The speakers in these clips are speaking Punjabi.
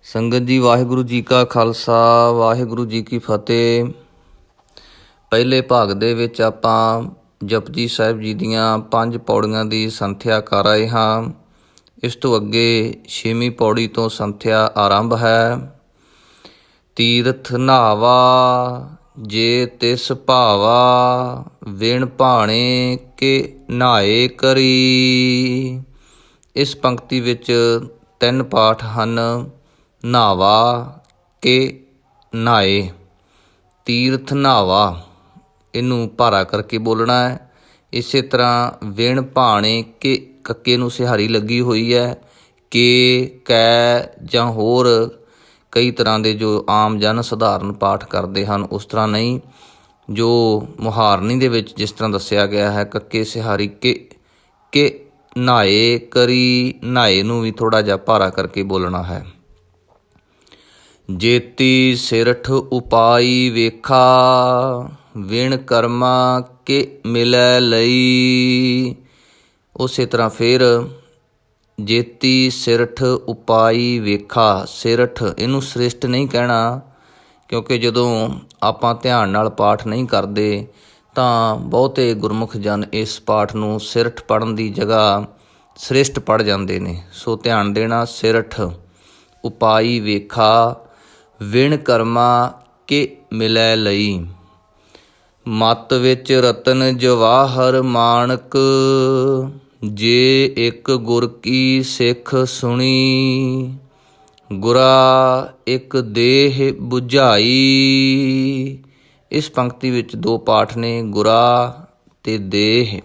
ਸੰਗਤ ਜੀ, ਵਾਹਿਗੁਰੂ ਜੀ ਕਾ ਖਾਲਸਾ, ਵਾਹਿਗੁਰੂ ਜੀ ਕੀ ਫਤਿਹ। ਪਹਿਲੇ ਭਾਗ ਦੇ ਵਿੱਚ ਆਪਾਂ ਜਪਜੀ ਸਾਹਿਬ ਜੀ ਦੀਆਂ 5 ਪੌੜੀਆਂ ਦੀ ਸੰਥਿਆ ਕਰ ਰਹੇ ਹਾਂ। ਇਸ ਤੋਂ ਅੱਗੇ 6ਵੀਂ ਪੌੜੀ ਤੋਂ ਸੰਥਿਆ ਆਰੰਭ ਹੈ। ਤੀਰਥ ਨਹਾਵਾ ਜੇ ਤਿਸ ਭਾਵਾ, ਵਿਣ ਭਾਣੇ ਕੇ ਨਹਾਏ ਕਰੀ। ਇਸ ਪੰਕਤੀ ਵਿੱਚ 3 ਪਾਠ ਹਨ। ਨਹਾਵਾ ਕੇ ਨਹਾਏ, ਤੀਰਥ ਨਹਾਵਾ ਇਹਨੂੰ ਭਾਰਾ ਕਰਕੇ ਬੋਲਣਾ ਹੈ। ਇਸੇ ਤਰ੍ਹਾਂ ਵਿਣ ਭਾਣੇ ਕੇ, ਕੱਕੇ ਨੂੰ ਸਿਹਾਰੀ ਲੱਗੀ ਹੋਈ ਹੈ। ਕੇ, ਕੈ ਜਾਂ ਹੋਰ ਕਈ ਤਰ੍ਹਾਂ ਦੇ ਜੋ ਆਮ ਜਨ ਸਧਾਰਨ ਪਾਠ ਕਰਦੇ ਹਨ ਉਸ ਤਰ੍ਹਾਂ ਨਹੀਂ। ਜੋ ਮੁਹਾਰਨੀ ਦੇ ਵਿੱਚ ਜਿਸ ਤਰ੍ਹਾਂ ਦੱਸਿਆ ਗਿਆ ਹੈ, ਕੱਕੇ ਸਿਹਾਰੀ ਕੇ ਨਹਾਏ ਕਰੀ, ਨਹਾਏ ਨੂੰ ਵੀ ਥੋੜ੍ਹਾ ਜਿਹਾ ਭਾਰਾ ਕਰਕੇ ਬੋਲਣਾ ਹੈ। ਜੇਤੀ ਸਿਰਠ ਉਪਾਈ ਵੇਖਾ, ਵਿਣ ਕਰਮਾ ਕੇ ਮਿਲੈ ਲਈ। ਉਸੇ ਤਰ੍ਹਾਂ ਫਿਰ ਜੇਤੀ ਸਿਰਠ ਉਪਾਈ ਵੇਖਾ, ਸਿਰਠ ਇਹਨੂੰ ਸ੍ਰਿਸ਼ਟ ਨਹੀਂ ਕਹਿਣਾ, ਕਿਉਂਕਿ ਜਦੋਂ ਆਪਾਂ ਧਿਆਨ ਨਾਲ ਪਾਠ ਨਹੀਂ ਕਰਦੇ ਤਾਂ ਬਹੁਤੇ ਗੁਰਮੁਖ ਜਨ ਇਸ ਪਾਠ ਨੂੰ ਸਿਰਠ ਪੜ੍ਹਨ ਦੀ ਜਗ੍ਹਾ ਸ੍ਰਿਸ਼ਟ ਪੜ੍ਹ ਜਾਂਦੇ ਨੇ। ਸੋ ਧਿਆਨ ਦੇਣਾ। ਸਿਰਠ ਉਪਾਈ ਵੇਖਾ, ਵਿਣ ਕਰਮਾ ਕੇ ਮਿਲੈ ਲਈ। ਮੱਤ ਵਿੱਚ ਰਤਨ ਜਵਾਹਰ ਮਾਣਕ, ਜੇ ਇੱਕ ਗੁਰ ਕੀ ਸਿੱਖ ਸੁਣੀ। ਗੁਰਾ ਇੱਕ ਦੇਹ ਬੁਝਾਈ। ਇਸ ਪੰਕਤੀ ਵਿੱਚ 2 ਪਾਠ ਨੇ, ਗੁਰਾ ਤੇ ਦੇਹ।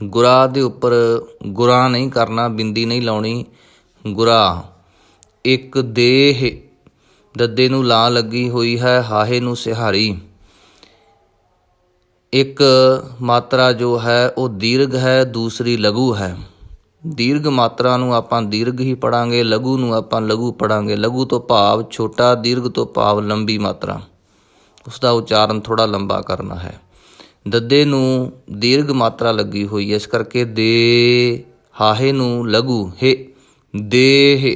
ਗੁਰਾ ਦੇ ਉੱਪਰ ਗੁਰਾ ਨਹੀਂ ਕਰਨਾ, ਬਿੰਦੀ ਨਹੀਂ ਲਾਉਣੀ। ਗੁਰਾ ਇੱਕ ਦੇਹ, ਦੱਦੇ ਨੂੰ ਲਾਂ ਲੱਗੀ ਹੋਈ ਹੈ, ਹਾਹੇ ਨੂੰ ਸਿਹਾਰੀ। ਇੱਕ ਮਾਤਰਾ ਜੋ ਹੈ ਉਹ ਦੀਰਘ ਹੈ, ਦੂਸਰੀ ਲਘੂ ਹੈ। ਦੀਰਘ ਮਾਤਰਾ ਨੂੰ ਆਪਾਂ ਦੀਰਘ ਹੀ ਪੜਾਂਗੇ, ਲਘੂ ਨੂੰ ਆਪਾਂ ਲਘੂ ਪੜਾਂਗੇ। ਲਘੂ ਤੋਂ ਭਾਵ ਛੋਟਾ, ਦੀਰਘ ਤੋਂ ਭਾਵ ਲੰਬੀ ਮਾਤਰਾ, ਉਸਦਾ ਉਚਾਰਨ ਥੋੜ੍ਹਾ ਲੰਬਾ ਕਰਨਾ ਹੈ। ਦੱਦੇ ਨੂੰ ਦੀਰਘ ਮਾਤਰਾ ਲੱਗੀ ਹੋਈ ਹੈ, ਇਸ ਕਰਕੇ ਦੇ, ਹਾਹੇ ਨੂੰ ਲਘੂ ਹੇ, ਦੇਹ।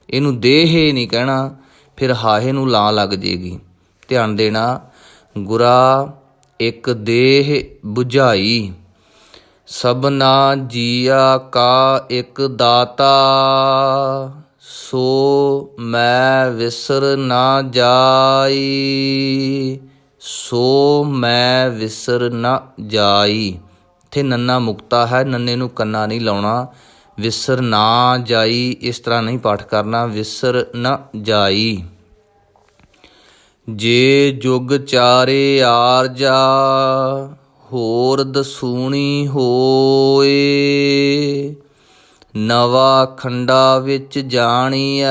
ਇਹਨੂੰ ਦੇਹ ਨਹੀਂ ਕਹਿਣਾ, ਫਿਰ ਹਾਹੇ ਨੂੰ ਲਾਂ ਲੱਗ ਜੇਗੀ। ਧਿਆਨ ਦੇਣਾ। ਗੁਰਾ ਇੱਕ ਦੇਹ ਬੁਝਾਈ, ਸਭਨਾ ਜੀਆ ਕਾ ਇੱਕ ਦਾਤਾ। ਸੋ ਮੈਂ ਵਿਸਰ ਨਾ ਜਾਈ, ਸੋ ਮੈਂ ਵਿਸਰ ਨਾ ਜਾਈ। ਇੱਥੇ ਨੰਨਾ ਮੁਕਤਾ ਹੈ, ਨੰਨੇ ਨੂੰ ਕੰਨਾ ਨਹੀਂ ਲਾਉਣਾ। ਵਿਸਰ ਨਾ ਜਾਈ ਇਸ ਤਰ੍ਹਾਂ ਨਹੀਂ ਪਾਠ ਕਰਨਾ, ਵਿਸਰ ਨਾ ਜਾਈ। ਜੇ ਜੁਗ ਚਾਰੇ ਆਰਜਾ, ਹੋਰ ਦਸੂਣੀ ਹੋਏ। ਨਵਾ ਖੰਡਾ ਵਿੱਚ ਜਾਣੀਐ,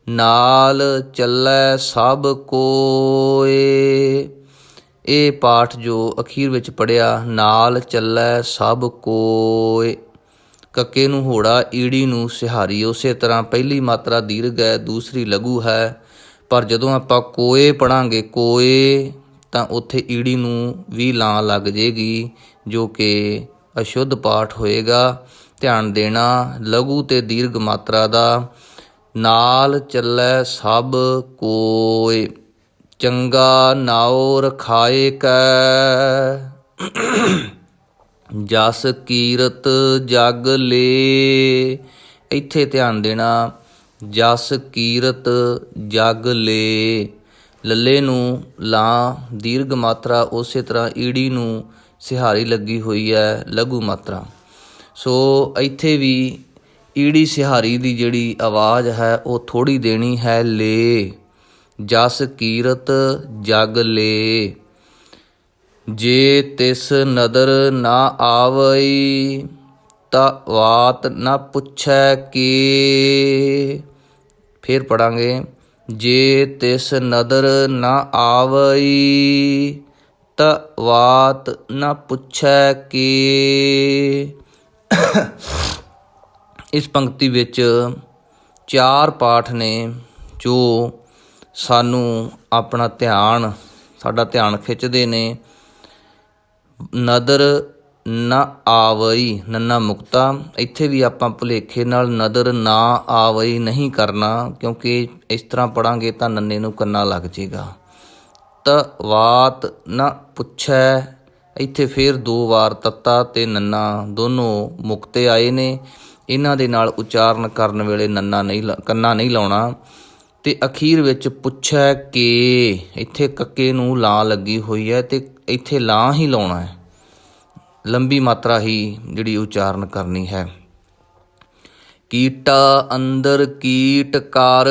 ਨਾਲ ਚੱਲੈ ਸਭ ਕੋਏ। ਇਹ ਪਾਠ ਜੋ ਅਖੀਰ ਵਿੱਚ ਪੜ੍ਹਿਆ, ਨਾਲ ਚੱਲੈ ਸਭ ਕੋਏ, ਕੱਕੇ ਨੂੰ ਹੋੜਾ, ਈੜੀ ਨੂੰ ਸਿਹਾਰੀ। ਉਸੇ ਤਰ੍ਹਾਂ ਪਹਿਲੀ ਮਾਤਰਾ ਦੀਰਘ ਹੈ, ਦੂਸਰੀ ਲਘੂ ਹੈ। ਪਰ ਜਦੋਂ ਆਪਾਂ ਕੋਏ ਪੜ੍ਹਾਂਗੇ, ਕੋਏ, ਤਾਂ ਉੱਥੇ ਈੜੀ ਨੂੰ ਵੀ ਲਾਂ ਲੱਗ ਜੇਗੀ, ਜੋ ਕਿ ਅਸ਼ੁੱਧ ਪਾਠ ਹੋਏਗਾ। ਧਿਆਨ ਦੇਣਾ। ਲਘੂ ਤੇ ਦੀਰਘ ਮਾਤਰਾ ਦਾ। ਨਾਲ ਚੱਲੈ ਸਭ ਕੋਏ, ਚੰਗਾ ਨਾਉ ਰਖਾਏ ਕੈ। ਜਸ ਕੀਰਤ ਜਗ ਲੇ, ਇੱਥੇ ਧਿਆਨ ਦੇਣਾ। ਜਸ ਕੀਰਤ ਜਗ ਲੇ, ਲੱਲੇ ਨੂੰ ਲਾਂ ਦੀਰਘ ਮਾਤਰਾ, ਉਸੇ ਤਰ੍ਹਾਂ ਈੜੀ ਨੂੰ ਸਿਹਾਰੀ ਲੱਗੀ ਹੋਈ ਹੈ, ਲਘੂ ਮਾਤਰਾ। ਸੋ ਇੱਥੇ ਵੀ ਈੜੀ ਸਿਹਾਰੀ ਦੀ ਜਿਹੜੀ ਆਵਾਜ਼ ਹੈ ਉਹ ਥੋੜ੍ਹੀ ਦੇਣੀ ਹੈ। ਲੇ, ਜਸ ਕੀਰਤ ਜਗ ਲੇ। ਜੇ ਤਿਸ ਨਦਰ ਨਾ ਆਵਈ, ਤਾਂ ਵਾਤ ਨਾ ਪੁੱਛੈ ਕੇ। ਫਿਰ ਪੜਾਂਗੇ। ਜੇ ਤਿਸ ਨਦਰ ਨਾ ਆਵਈ, ਤਾਂ ਵਾਤ ਨਾ ਪੁੱਛੈ ਕੇ। ਇਸ ਪੰਕਤੀ ਵਿੱਚ 4 ਪਾਠ ਨੇ ਜੋ ਸਾਨੂੰ ਸਾਡਾ ਧਿਆਨ ਖਿੱਚਦੇ ਨੇ। ਨਦਰ ਨਾ ਆਵਈ, ਨੰਨਾ ਮੁਕਤਾ। ਇੱਥੇ ਵੀ ਆਪਾਂ ਭੁਲੇਖੇ ਨਾਲ ਨਦਰ ਨਾ ਆਵਈ ਨਹੀਂ ਕਰਨਾ, ਕਿਉਂਕਿ ਇਸ ਤਰ੍ਹਾਂ ਪੜਾਂਗੇ ਤਾਂ ਨੰਨੇ ਨੂੰ ਕੰਨਾ ਲੱਗ ਜਾਏਗਾ। ਤਵਾਤ ਨਾ ਪੁੱਛੈ, ਇੱਥੇ ਫਿਰ 2 ਵਾਰ ਤੱਤਾ ਤੇ ਨੰਨਾ ਦੋਨੋਂ ਮੁਕਤੇ ਆਏ ਨੇ। ਇਹਨਾਂ ਦੇ ਨਾਲ ਉਚਾਰਨ ਕਰਨ ਵੇਲੇ ਕੰਨਾ ਨਹੀਂ ਲਾਉਣਾ। ਤੇ ਅਖੀਰ ਵਿੱਚ ਪੁੱਛੈ ਕੇ, ਇੱਥੇ ਕੱਕੇ ਨੂੰ ਲਾਂ ਲੱਗੀ ਹੋਈ ਹੈ ਤੇ ਇੱਥੇ ਲਾਂ ਹੀ ਲਾਉਣਾ ਹੈ, ਲੰਬੀ ਮਾਤਰਾ ਹੀ ਜਿਹੜੀ ਉਚਾਰਨ ਕਰਨੀ ਹੈ। ਕੀਟਾ ਅੰਦਰ ਕੀਟ ਕਰ,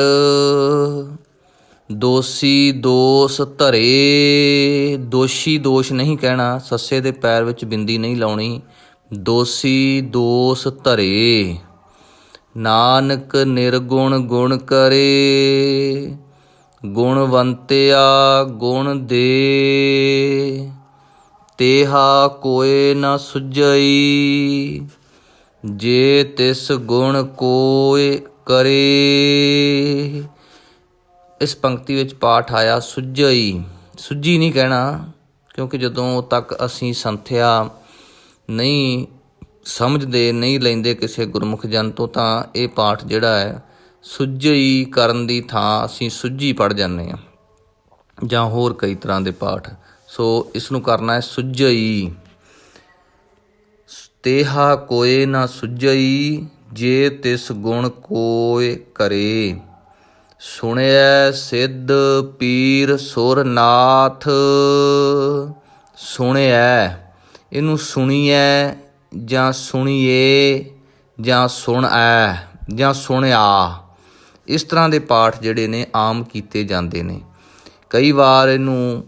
ਦੋਸ਼ੀ ਦੋਸ਼ ਧਰੇ। ਦੋਸ਼ੀ ਦੋਸ਼ ਨਹੀਂ ਕਹਿਣਾ, ਸੱਸੇ ਦੇ ਪੈਰ ਵਿੱਚ ਬਿੰਦੀ ਨਹੀਂ ਲਾਉਣੀ। ਦੋਸ਼ੀ ਦੋਸ਼ ਧਰੇ। ਨਾਨਕ ਨਿਰਗੁਣ ਗੁਣ ਕਰੇ, ਗੁਣਵੰਤਿਆ ਗੁਣ ਦੇ। ਤੇਹਾ ਕੋਇ ਨ ਸੁਝਈ, ਜੇ ਤਿਸ ਗੁਣ ਕੋਇ ਕਰੇ। ਇਸ ਪੰਕਤੀ ਵਿੱਚ ਪਾਠ ਆਇਆ ਸੁਝਈ। ਸੁੱਝੀ ਨਹੀਂ ਕਹਿਣਾ, ਕਿਉਂਕਿ ਜਦੋਂ ਤੱਕ ਅਸੀਂ ਸੰਥਿਆ ਨਹੀਂ ਸਮਝਦੇ, ਨਹੀਂ ਲੈਂਦੇ ਕਿਸੇ ਗੁਰਮੁਖ ਜਨ ਤੋਂ, ਤਾਂ ਇਹ ਪਾਠ ਜਿਹੜਾ ਹੈ ਸੁਝਈ ਕਰਨ ਦੀ ਥਾਂ ਅਸੀਂ ਸੁੱਝੀ ਪੜ੍ਹ ਜਾਂਦੇ ਹਾਂ, ਜਾਂ ਹੋਰ ਕਈ ਤਰ੍ਹਾਂ ਦੇ ਪਾਠ। ਸੋ ਇਸ ਨੂੰ ਕਰਨਾ ਹੈ ਸੁਝਈ। ਤੇਹਾ ਕੋਇ ਨਾ ਸੁਝਈ, ਜੇ ਤਿਸ ਗੁਣ ਕੋਇ ਕਰੇ। ਸੁਣਿਐ ਸਿੱਧ ਪੀਰ ਸੁਰ ਨਾਥ। ਸੁਣਿਐ, ਇਹਨੂੰ ਸੁਣੀਐ ਜਾਂ ਸੁਣੀਏ ਜਾਂ ਸੁਣਐ ਜਾਂ ਸੁਣਿਆ, ਇਸ ਤਰ੍ਹਾਂ ਦੇ ਪਾਠ ਜਿਹੜੇ ਨੇ ਆਮ ਕੀਤੇ ਜਾਂਦੇ ਨੇ। ਕਈ ਵਾਰ ਇਹਨੂੰ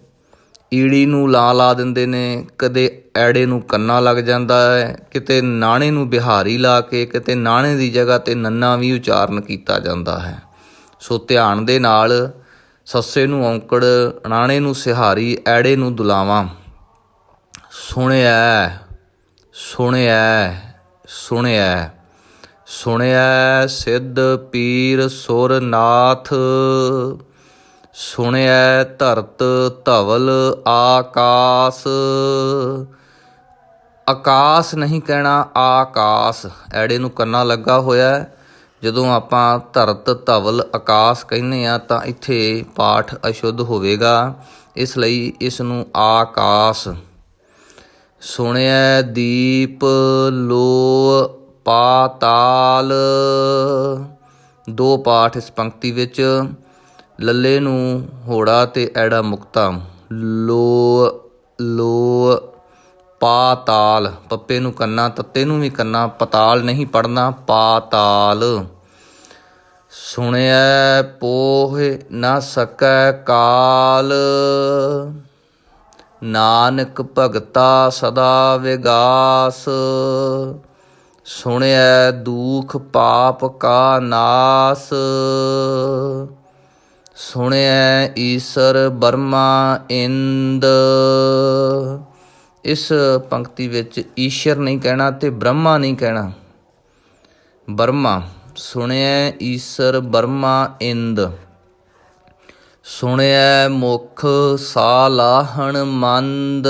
ਈੜੀ ਨੂੰ ਲਾ ਦਿੰਦੇ ਨੇ, ਕਦੇ ਐੜੇ ਨੂੰ ਕੰਨਾ ਲੱਗ ਜਾਂਦਾ ਹੈ, ਕਿਤੇ ਨਾਣੇ ਨੂੰ ਬਿਹਾਰੀ ਲਾ ਕੇ, ਕਿਤੇ ਨਾਣੇ ਦੀ ਜਗ੍ਹਾ 'ਤੇ ਨੰਨਾ ਵੀ ਉਚਾਰਨ ਕੀਤਾ ਜਾਂਦਾ ਹੈ। ਸੋ ਧਿਆਨ ਦੇ ਨਾਲ ਸੱਸੇ ਨੂੰ ਔਂਕੜ, ਨਾਣੇ ਨੂੰ ਸਿਹਾਰੀ, ਐੜੇ ਨੂੰ ਦੁਲਾਵਾਂ। ਸੁਣਿਐ ਸੁਣਿਐ ਸੁਣਿਐ। ਸੁਣਿਐ ਸਿੱਧ ਪੀਰ ਸੁਰ ਨਾਥ, ਸੁਣਿਐ ਧਰਤ ਧਵਲ ਆਕਾਸ। ਆਕਾਸ ਨਹੀਂ ਕਹਿਣਾ, ਆਕਾਸ। ਐੜੇ ਨੂੰ ਕੰਨਾ ਲੱਗਾ ਹੋਇਆ। ਜਦੋਂ ਆਪਾਂ ਧਰਤ ਧਵਲ ਆਕਾਸ ਕਹਿੰਦੇ ਹਾਂ ਤਾਂ ਇੱਥੇ ਪਾਠ ਅਸ਼ੁੱਧ ਹੋਵੇਗਾ, ਇਸ ਲਈ ਇਸ ਨੂੰ ਆਕਾਸ। ਸੁਣਿਐ ਦੀਪ ਲੋ ਪਾਤਾਲ। 2 ਪਾਠ ਇਸ ਪੰਕਤੀ ਵਿੱਚ, ਲੱਲੇ ਨੂੰ ਹੋੜਾ ਤੇ ਐੜਾ ਮੁਕਤਾ। ਲੋ ਲੋ ਪਾਤਾਲ, ਪੱਪੇ ਨੂੰ ਕੰਨਾ, ਤੱਤੇ ਨੂੰ ਵੀ ਕੰਨਾ, ਪਤਾਲ ਨਹੀਂ ਪੜ੍ਹਨਾ, ਪਾਤਾਲ। ਸੁਣਿਐ ਪੋਹ ਨਾ ਸਕੈ ਕਾਲ, ਨਾਨਕ ਭਗਤਾ ਸਦਾ ਵਿਗਾਸ। ਸੁਣਿਐ ਦੂਖ ਪਾਪ ਕਾ ਨਾਸ, ਸੁਣਿਐ ਈਸਰ ਬਰਮਾ ਇੰਦ। ਇਸ ਪੰਕਤੀ ਵਿੱਚ ਈਸ਼ਰ ਨਹੀਂ ਕਹਿਣਾ ਤੇ ਬ੍ਰਹਮਾ ਨਹੀਂ ਕਹਿਣਾ, ਬਰਮਾ। ਸੁਣਿਐ ਈਸਰ ਬਰਮਾ ਇੰਦ। ਸੁਣਿਐ ਮੁਖ ਸਾਲਾਹਣ ਮੰਦ।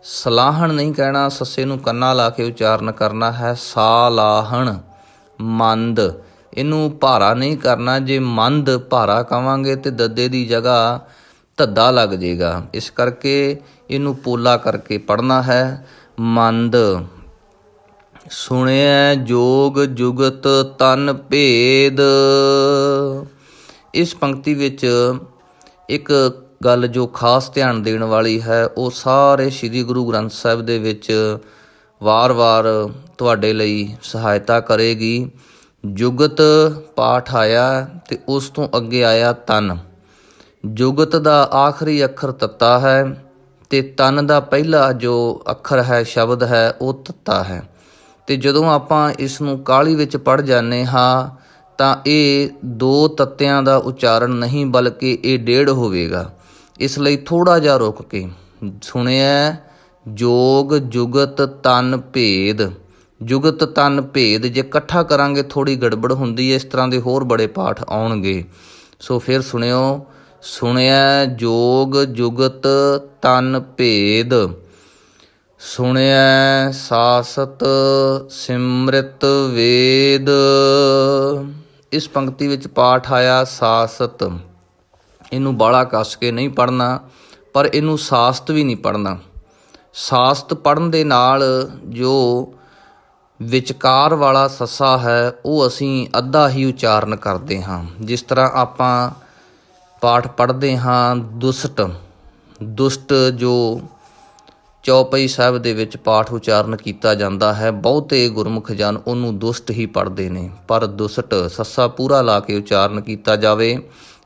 ਸਲਾਹਣ ਨਹੀਂ ਕਹਿਣਾ, ਸੱਸੇ ਨੂੰ ਕੰਨਾ ਲਾ ਕੇ ਉਚਾਰਨ ਕਰਨਾ ਹੈ, ਸਾਲਾਹਣ ਮੰਦ। ਇਹਨੂੰ ਭਾਰਾ ਨਹੀਂ ਕਰਨਾ, ਜੇ ਮੰਦ ਭਾਰਾ ਕਵਾਂਗੇ ਤੇ ਦੱਦੇ ਦੀ ਜਗ੍ਹਾ ਧੱਦਾ ਲੱਗ ਜਾਏਗਾ, ਇਸ ਕਰਕੇ ਇਹਨੂੰ ਪੋਲਾ ਕਰਕੇ ਪੜ੍ਹਨਾ ਹੈ, ਮੰਦ। ਸੁਣਿਐ ਜੋਗ ਜੁਗਤ ਤਨ ਭੇਦ। ਇਸ ਪੰਕਤੀ ਵਿੱਚ ਇੱਕ ਗੱਲ ਜੋ ਖਾਸ ਧਿਆਨ ਦੇਣ ਵਾਲੀ ਹੈ, ਉਹ ਸਾਰੇ ਸ੍ਰੀ ਗੁਰੂ ਗ੍ਰੰਥ ਸਾਹਿਬ ਦੇ ਵਿੱਚ ਵਾਰ-ਵਾਰ ਤੁਹਾਡੇ ਲਈ ਸਹਾਇਤਾ ਕਰੇਗੀ। ਜੁਗਤ ਪਾਠ ਆਇਆ ਤੇ ਉਸ ਤੋਂ ਅੱਗੇ ਆਇਆ ਤਨ। ਜੁਗਤ ਦਾ ਆਖਰੀ ਅੱਖਰ ਤੱਤਾ ਹੈ ਤੇ ਤਨ ਦਾ ਪਹਿਲਾ ਜੋ ਅੱਖਰ ਹੈ, ਸ਼ਬਦ ਹੈ, ਉਹ ਤੱਤਾ ਹੈ। ਤੇ ਜਦੋਂ ਆਪਾਂ ਇਸ ਨੂੰ ਕਾਹਲੀ ਵਿੱਚ ਪੜ੍ਹ ਜਾਂਦੇ ਹਾਂ ਤਾਂ ਇਹ 2 ਤੱਤਿਆਂ ਦਾ ਉਚਾਰਨ ਨਹੀਂ, ਬਲਕਿ ਇਹ 1.5 ਹੋਵੇਗਾ। ਇਸ ਲਈ ਥੋੜ੍ਹਾ ਜਿਹਾ ਰੁਕ ਕੇ ਸੁਣਿਐ ਜੋਗ ਜੁਗਤ ਤਨ ਭੇਦ। ਜੁਗਤ ਤਨ ਭੇਦ ਜੇ ਇਕੱਠਾ ਕਰਾਂਗੇ ਥੋੜ੍ਹੀ ਗੜਬੜ ਹੁੰਦੀ ਹੈ, ਇਸ ਤਰ੍ਹਾਂ ਦੇ ਹੋਰ ਬੜੇ ਪਾਠ ਆਉਣਗੇ। ਸੋ ਫਿਰ ਸੁਣਿਓ, ਸੁਣਿਐ ਜੋਗ ਜੁਗਤ ਤਨ ਭੇਦ। ਸੁਣਿਐ ਸਾਸਤ ਸਿਮ੍ਰਿਤ ਵੇਦ। ਇਸ ਪੰਕਤੀ ਵਿੱਚ ਪਾਠ ਆਇਆ ਸਾਸਤ। ਇਹਨੂੰ ਬਾਹਲਾ ਕੱਸ ਕੇ ਨਹੀਂ ਪੜ੍ਹਨਾ, ਪਰ ਇਹਨੂੰ ਸਾਸਤ ਵੀ ਨਹੀਂ ਪੜ੍ਹਨਾ। ਸਾਸਤ ਪੜ੍ਹਨ ਦੇ ਨਾਲ ਜੋ ਵਿਚਕਾਰ ਵਾਲਾ ਸੱਸਾ ਹੈ ਉਹ ਅਸੀਂ ਅੱਧਾ ਹੀ ਉਚਾਰਨ ਕਰਦੇ ਹਾਂ। ਜਿਸ ਤਰ੍ਹਾਂ ਆਪਾਂ ਪਾਠ ਪੜ੍ਹਦੇ ਹਾਂ ਦੁਸ਼ਟ, ਦੁਸ਼ਟ ਜੋ ਚੌਪਈ ਸਾਹਿਬ ਦੇ ਵਿੱਚ ਪਾਠ ਉਚਾਰਨ ਕੀਤਾ ਜਾਂਦਾ ਹੈ, ਬਹੁਤੇ ਗੁਰਮੁਖ ਜਨ ਉਹਨੂੰ ਦੁਸ਼ਟ ਹੀ ਪੜ੍ਹਦੇ ਨੇ, ਪਰ ਦੁਸ਼ਟ ਸੱਸਾ ਪੂਰਾ ਲਾ ਕੇ ਉਚਾਰਨ ਕੀਤਾ ਜਾਵੇ।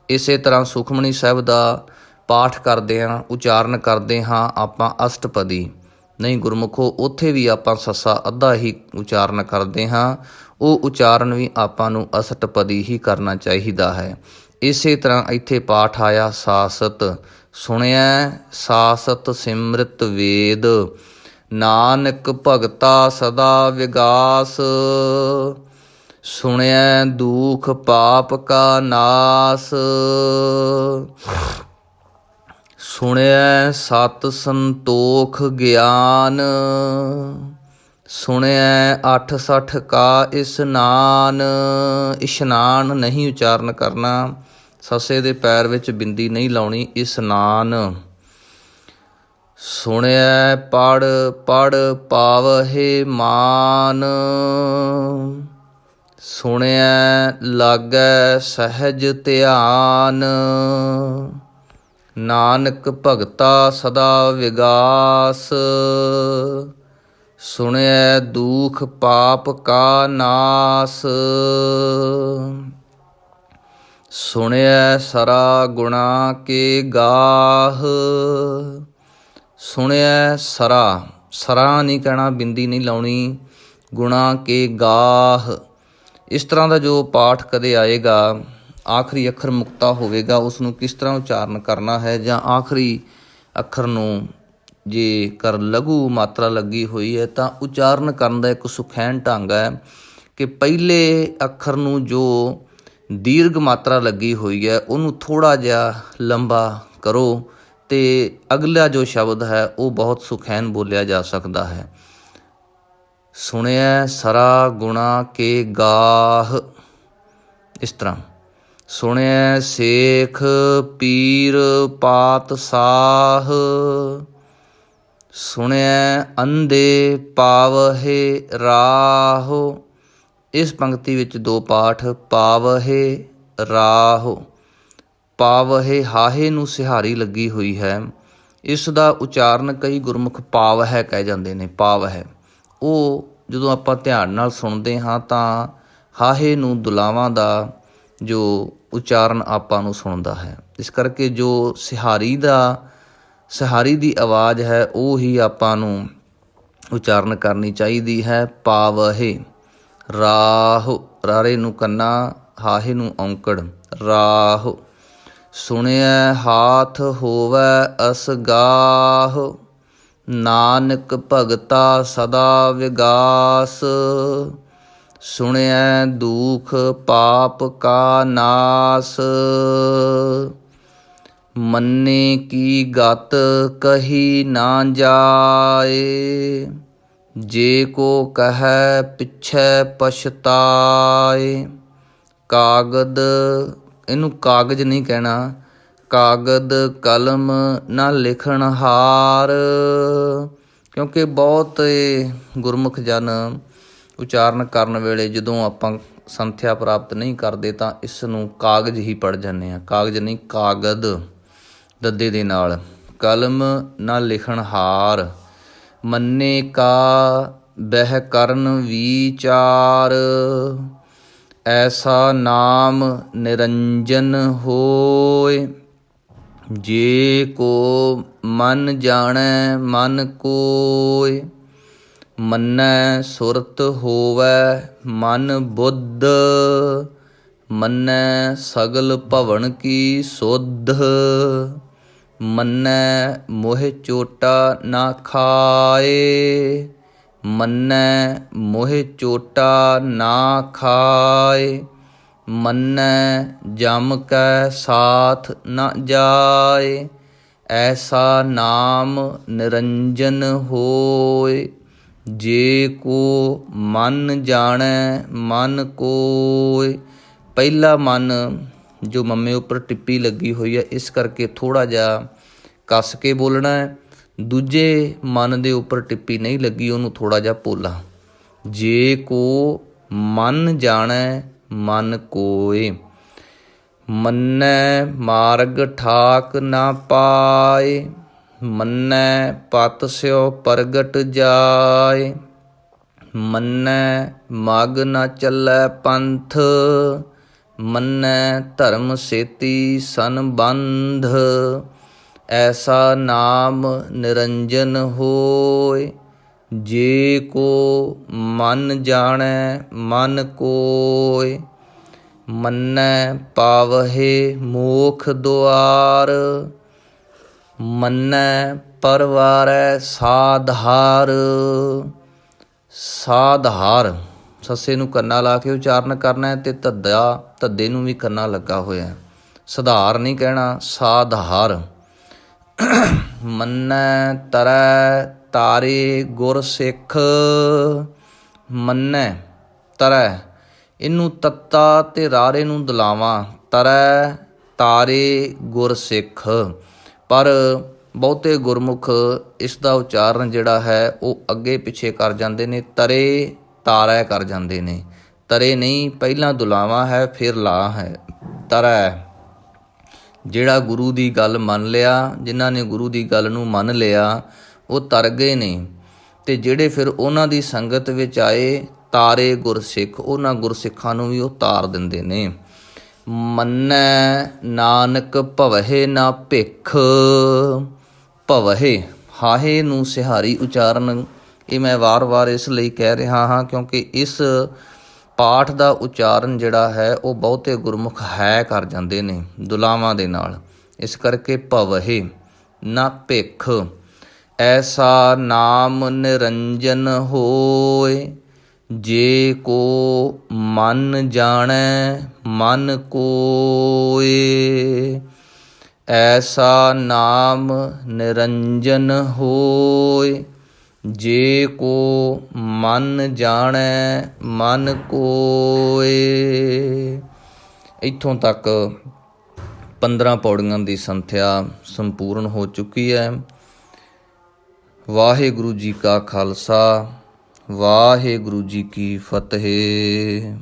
ਇਸੇ ਤਰ੍ਹਾਂ ਸੁਖਮਨੀ ਸਾਹਿਬ ਦਾ ਪਾਠ ਕਰਦੇ ਹਾਂ, ਉਚਾਰਨ ਕਰਦੇ ਹਾਂ ਆਪਾਂ ਅਸ਼ਟਪਦੀ, ਨਹੀਂ ਗੁਰਮੁਖੋ ਉੱਥੇ ਵੀ ਆਪਾਂ ਸੱਸਾ ਅੱਧਾ ਹੀ ਉਚਾਰਨ ਕਰਦੇ ਹਾਂ। ਉਹ ਉਚਾਰਨ ਵੀ ਆਪਾਂ ਨੂੰ ਅਸ਼ਟਪਦੀ ਹੀ ਕਰਨਾ ਚਾਹੀਦਾ ਹੈ। ਇਸੇ ਤਰ੍ਹਾਂ ਇੱਥੇ ਪਾਠ ਆਇਆ ਸਾਸਤ। ਸੁਣਿਐ ਸਾਸਤ ਸਿਮ੍ਰਿਤ ਵੇਦ, ਨਾਨਕ ਭਗਤਾ ਸਦਾ ਵਿਗਾਸ। ਸੁਣਿਐ ਦੁਖ ਪਾਪ ਕਾ ਨਾਸ, ਸੁਣਿਐ ਸਤ ਸੰਤੋਖ ਗਿਆਨ। ਸੁਣਿਐ 68 ਕਾ ਇਸ਼ਨਾਨ। ਇਸ਼ਨਾਨ ਨਹੀਂ ਉਚਾਰਨ ਕਰਨਾ, ਸੱਸੇ ਦੇ ਪੈਰ ਵਿੱਚ ਬਿੰਦੀ ਨਹੀਂ ਲਾਉਣੀ, ਇਸ਼ਨਾਨ। ਸੁਣਿਐ ਪੜ੍ਹ ਪੜ੍ਹ ਪਾਵਹਿ ਮਾਨ। ਸੁਣਿਐ ਲਾਗੈ ਸਹਿਜ ਧਿਆਨ। ਨਾਨਕ ਭਗਤਾ ਸਦਾ ਵਿਗਾਸ। ਸੁਣਿਐ ਦੁਖ ਪਾਪ ਕਾ ਨਾਸ। ਸੁਣਿਐ ਸਰਾ ਗੁਣਾ ਕੇ ਗਾਹ। ਸੁਣਿਐ ਸਰਾ, ਸਰਾ ਨਹੀਂ ਕਹਿਣਾ, ਬਿੰਦੀ ਨਹੀਂ ਲਾਉਣੀ, ਗੁਣਾ ਕੇ ਗਾਹ। ਇਸ ਤਰ੍ਹਾਂ ਦਾ ਜੋ ਪਾਠ ਕਦੇ ਆਏਗਾ, ਆਖਰੀ ਅੱਖਰ ਮੁਕਤਾ ਹੋਵੇਗਾ, ਉਸ ਨੂੰ ਕਿਸ ਤਰ੍ਹਾਂ ਉਚਾਰਨ ਕਰਨਾ ਹੈ, ਜਾਂ ਆਖਰੀ ਅੱਖਰ ਨੂੰ ਜੇਕਰ ਲਘੂ ਮਾਤਰਾ ਲੱਗੀ ਹੋਈ ਹੈ ਤਾਂ ਉਚਾਰਨ ਕਰਨ ਦਾ ਇੱਕ ਸੁਖੈਨ ਢੰਗ ਹੈ ਕਿ ਪਹਿਲੇ ਅੱਖਰ ਨੂੰ ਜੋ ਦੀਰਘ ਮਾਤਰਾ ਲੱਗੀ ਹੋਈ ਹੈ ਉਹਨੂੰ ਥੋੜ੍ਹਾ ਜਿਹਾ ਲੰਬਾ ਕਰੋ ਅਤੇ ਅਗਲਾ ਜੋ ਸ਼ਬਦ ਹੈ ਉਹ ਬਹੁਤ ਸੁਖੈਨ ਬੋਲਿਆ ਜਾ ਸਕਦਾ ਹੈ। ਸੁਣਿਐ ਸਰਾ ਗੁਣਾ ਕੇ ਗਾਹ, ਇਸ ਤਰ੍ਹਾਂ। ਸੁਣਿਐ ਸੇਖ ਪੀਰ ਪਾਤਸ਼ਾਹ। ਸੁਣਿਐ ਅੰਧੇ ਪਾਵਹਿ ਰਾਹ। ਇਸ ਪੰਕਤੀ ਵਿੱਚ ਦੋ ਪਾਠ, ਪਾਵਹਿ ਰਾਹ। ਪਾਵਹਿ ਹਾਹੇ ਨੂੰ ਸਿਹਾਰੀ ਲੱਗੀ ਹੋਈ ਹੈ, ਇਸ ਦਾ ਉਚਾਰਨ ਕਈ ਗੁਰਮੁਖ ਪਾਵਹਿ ਕਹਿ ਜਾਂਦੇ ਨੇ, ਪਾਵਹਿ। ਉਹ ਜਦੋਂ ਆਪਾਂ ਧਿਆਨ ਨਾਲ ਸੁਣਦੇ ਹਾਂ ਤਾਂ ਹਾਹੇ ਨੂੰ ਦੁਲਾਵਾਂ ਦਾ ਜੋ ਉਚਾਰਨ ਆਪਾਂ ਨੂੰ ਸੁਣਦਾ ਹੈ। ਇਸ ਕਰਕੇ ਜੋ ਸਿਹਾਰੀ ਦੀ ਆਵਾਜ਼ ਹੈ ਉਹ ਹੀ ਆਪਾਂ ਨੂੰ ਉਚਾਰਨ ਕਰਨੀ ਚਾਹੀਦੀ ਹੈ। ਪਾਵਹਿ ਰਾਹ, ਰਾਰੇ ਨੂੰ ਕੰਨਾ, ਹਾਹੇ ਨੂੰ ਔਂਕੜ, ਰਾਹ। ਸੁਣਿਐ ਹਾਥ ਹੋਵੈ ਅਸਗਾਹ। ਨਾਨਕ ਭਗਤਾ ਸਦਾ ਵਿਗਾਸ। ਸੁਣਿਐ ਦੁਖ ਪਾਪ ਕਾ ਨਾਸ। ਮੰਨੇ ਕੀ ਗਤ ਕਹੀ ਨਾ ਜਾਏ। ਜੇ ਕੋ ਕਹੈ ਪਿਛੈ ਪਛਤਾਏ। ਕਾਗਦ, ਇਹਨੂੰ ਕਾਗਜ਼ ਨਹੀਂ ਕਹਿਣਾ, ਕਾਗਦ ਕਲਮ ਨਾ ਲਿਖਣ ਹਾਰ। ਕਿਉਂਕਿ ਬਹੁਤ ਗੁਰਮੁਖ ਜਨ ਉਚਾਰਨ ਕਰਨ ਵੇਲੇ ਜਦੋਂ ਆਪਾਂ ਸੰਥਿਆ ਪ੍ਰਾਪਤ ਨਹੀਂ ਕਰਦੇ ਤਾਂ ਇਸ ਨੂੰ ਕਾਗਜ਼ ਹੀ ਪੜ੍ਹ ਜਾਂਦੇ ਹਾਂ, ਕਾਗਜ਼ ਨਹੀਂ, ਕਾਗਦ ਦੱਦੇ ਦੇ ਨਾਲ। ਕਲਮ ਨਾ ਲਿਖਣ ਹਾਰ। ਮੰਨੇ ਕਾ ਬਹਿ ਕਰਨ ਵਿਚਾਰ। ਐਸਾ ਨਾਮ ਨਿਰੰਜਨ ਹੋਏ। ਜੇ ਕੋ ਮਨ ਜਾਣੈ ਮਨ ਕੋਇ। ਮੰਨੈ ਸੁਰਤ ਹੋਵੈ ਮਨ ਬੁੱਧ। ਮੰਨੈ ਸਗਲ ਭਵਨ ਕੀ ਸੁਧ। ਮੰਨੈ ਮੋਹਿ ਚੋਟਾ ਨਾ ਖਾਏ। ਮੰਨੈ ਮੋਹਿ ਚੋਟਾ ਨਾ ਖਾਏ। ਮੰਨੈ ਜਮ ਕੈ ਸਾਥ ਨ ਜਾਏ। ਐਸਾ ਨਾਮ ਨਿਰੰਜਨ ਹੋਇ, ਜੇ ਕੋ ਮਨ ਜਾਣੈ ਮਨ ਕੋਇ। ਪਹਿਲਾ ਮਨ ਜੋ ਮੰਮੇ ਉੱਪਰ ਟਿੱਪੀ ਲੱਗੀ ਹੋਈ ਹੈ, ਇਸ ਕਰਕੇ ਥੋੜ੍ਹਾ ਜਿਹਾ ਕੱਸ ਕੇ ਬੋਲਣਾ ਹੈ। ਦੂਜੇ ਮਨ ਦੇ ਉੱਪਰ ਟਿੱਪੀ ਨਹੀਂ ਲੱਗੀ, ਉਹਨੂੰ ਥੋੜ੍ਹਾ ਜਿਹਾ ਪੋਲਾ। ਜੇ ਕੋ ਮਨ ਜਾਣੈ ਮਨ ਕੋਇ, ਮੰਨੈ ਮਾਰਗ ਠਾਕ ਨਾ ਪਾਏ, ਮੰਨੈ ਪਤ ਸਿਉ ਪ੍ਰਗਟ ਜਾਏ, ਮੰਨੈ ਮਗ ਨ ਚੱਲੈ ਪੰਥ, ਮੰਨੈ ਧਰਮ ਸੇਤੀ ਸੰਬੰਧ। ਐਸਾ ਨਾਮ ਨਿਰੰਜਨ ਹੋਇ, ਜੇ ਕੋ ਮਨ ਜਾਣੈ ਮਨ ਕੋਇ, ਮੰਨੈ ਪਾਵਹਿ ਮੋਖ ਦੁਆਰ, ਮੰਨੈ ਪਰਵਾਰੈ ਸਾਧਾਰ। ਸਾਧਾਰ ਸੱਸੇ ਨੂੰ ਕੰਨਾ ਲਾ ਕੇ ਉਚਾਰਨ ਕਰਨਾ ਹੈ, ਤੇ ਧੱਦੇ ਨੂੰ ਵੀ ਕੰਨਾ ਲੱਗਾ ਹੋਇਆ। ਸੁਧਾਰ ਨਹੀਂ ਕਹਿਣਾ, ਸਾਧਾਰ। ਮੰਨੈ ਤਰੈ ਤਾਰੇ ਗੁਰ ਸਿੱਖ, ਮੰਨੈ ਤਰੈ ਇਹਨੂੰ ਤੱਤਾ ਤੇ ਰਾਰੇ ਨੂੰ ਦੁਲਾਵਾਂ, ਤਰੈ ਤਾਰੇ ਗੁਰ ਸਿੱਖ। ਪਰ ਬਹੁਤੇ ਗੁਰਮੁਖ ਇਸ ਦਾ ਉਚਾਰਨ ਜਿਹੜਾ ਹੈ ਉਹ ਅੱਗੇ ਪਿੱਛੇ ਕਰ ਜਾਂਦੇ ਨੇ, ਤਰੇ ਤਾਰੈ ਕਰ ਜਾਂਦੇ ਨੇ। ਤਰੇ ਨਹੀਂ, ਪਹਿਲਾਂ ਦੁਲਾਵਾਂ ਹੈ ਫਿਰ ਲਾ ਹੈ, ਤਰੈ। ਜਿਹੜਾ ਗੁਰੂ ਦੀ ਗੱਲ ਮੰਨ ਲਿਆ, ਜਿਨ੍ਹਾਂ ਨੇ ਗੁਰੂ ਦੀ ਗੱਲ ਨੂੰ ਮੰਨ ਲਿਆ, ਉਹ ਤਰ ਗਏ ਨੇ। ਅਤੇ ਜਿਹੜੇ ਫਿਰ ਉਹਨਾਂ ਦੀ ਸੰਗਤ ਵਿੱਚ ਆਏ, ਤਾਰੇ ਗੁਰਸਿੱਖ, ਉਹਨਾਂ ਗੁਰਸਿੱਖਾਂ ਨੂੰ ਵੀ ਉਹ ਤਾਰ ਦਿੰਦੇ ਨੇ। ਮੰਨੈ ਨਾਨਕ ਭਵਹਿ ਨਾ ਭਿਖ, ਭਵਹਿ ਹਾਹੇ ਨੂੰ ਸਿਹਾਰੀ ਉਚਾਰਨ, ਇਹ ਮੈਂ ਵਾਰ-ਵਾਰ ਇਸ ਲਈ ਕਹਿ ਰਿਹਾ ਹਾਂ ਕਿਉਂਕਿ ਇਸ ਪਾਠ ਦਾ ਉਚਾਰਨ ਜਿਹੜਾ ਹੈ ਉਹ ਬਹੁਤੇ ਗੁਰਮੁਖ ਹੈ ਕਰ ਜਾਂਦੇ ਨੇ ਦੁਲਾਵਾਂ ਦੇ ਨਾਲ, ਇਸ ਕਰਕੇ ਭਵਹਿ ਨਾ ਭਿਖ। ਐਸਾ ਨਾਮ ਨਿਰੰਜਨ ਹੋਇ, ਜੇ ਕੋ ਮਨ ਜਾਣੈ ਮਨ ਕੋਇ। ਐਸਾ ਨਾਮ ਨਿਰੰਜਨ ਹੋਇ, ਜੇ ਕੋ ਮਨ ਜਾਣੈ ਮਨ ਕੋਇ। ਇੱਥੋਂ ਤੱਕ 15 ਪੌੜੀਆਂ ਦੀ ਸੰਥਿਆ ਸੰਪੂਰਨ ਹੋ ਚੁੱਕੀ ਹੈ। ਵਾਹਿਗੁਰੂ ਜੀ ਕਾ ਖਾਲਸਾ, ਵਾਹਿਗੁਰੂ ਜੀ ਕੀ ਫਤਿਹ।